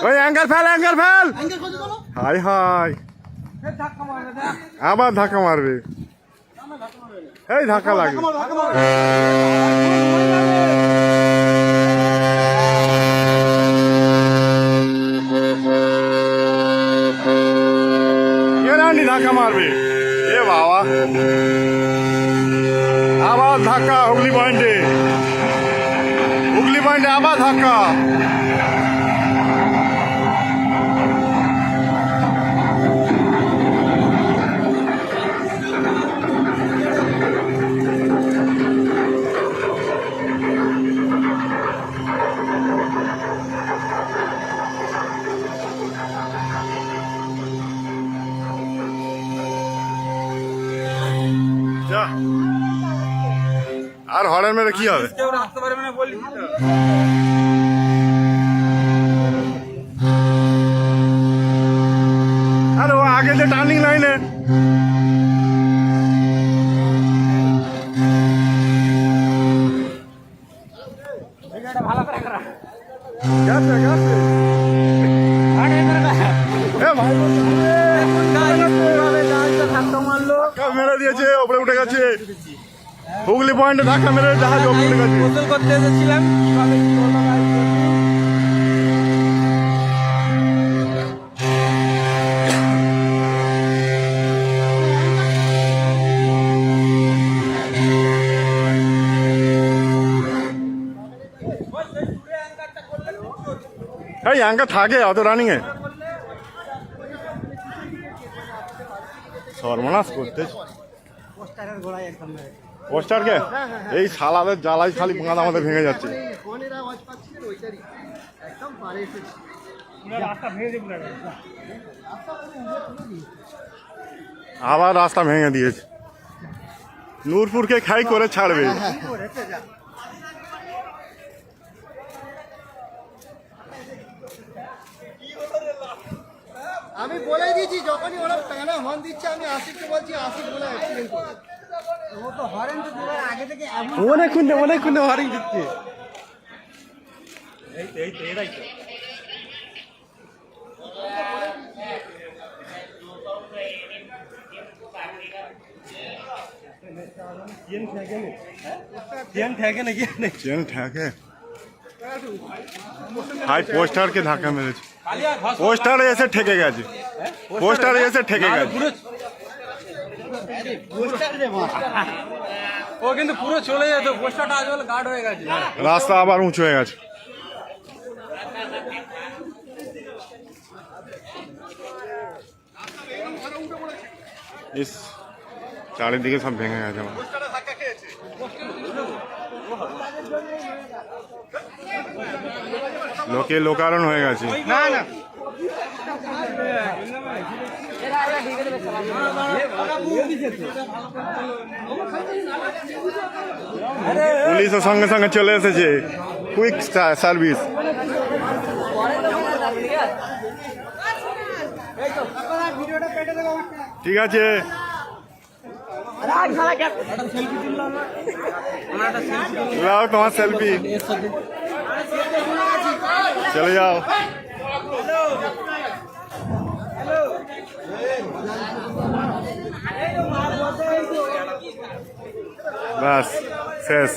ওই angle fail high high আবার ধাক্কা মারবে এই ধাক্কা লাগবে ধাক্কা মারবে এ বাবা আবার ধাক্কা হুগলি পয়েন্টে আবার ধাক্কা আর হরেন মেরে কি হবে আরে ও আগে যে টার্নিং লাইনে মেরে দিয়েছে ওপরে উঠে গেছে হুগলি পয়েন্টে ধাক্কা মেরে জাহাজ ওপরে উঠে গেছে গোসল করতে এসেছিলাম এই অ্যাঙ্কার থাকে অত রানিং এ সর্বনাশ করতে পোস্টার কে এই সালাদের জ্বালাই খালি বাঁধ আমাদের ভেঙে যাচ্ছে আবার রাস্তা ভেঙে দিয়েছে নূরপুরকে খাই করে ছাড়বে আমি বলে দিয়েছি যখনই ওরা টানা হর্ন দিচ্ছে আমি আশিককে বলছি আশিক বলে অ্যাক্সিডেন্ট করে ও তো হর্ন তো পুরো আগে থেকে অনেকক্ষণ হর্ন দিচ্ছে এই তো এরাই তো হাই পোস্টারকে ধাক্কা মেরেছে পোস্টারে এসে ঠেকে গেছে ও কিন্তু পুরো চলে যেত পোস্টারটা আজ বলে গার্ড হয়ে গেছে রাস্তা আবার উঁচু হয়ে গেছে চারিদিকে সব ভেঙে গেছে আমার লোকে লোকারণ হয়ে গেছে পুলিশের সঙ্গে সঙ্গে চলে এসেছে কুইক সার্ভিস ঠিক আছে লাও তোমার সেলফি চলে যাও বাস শেষ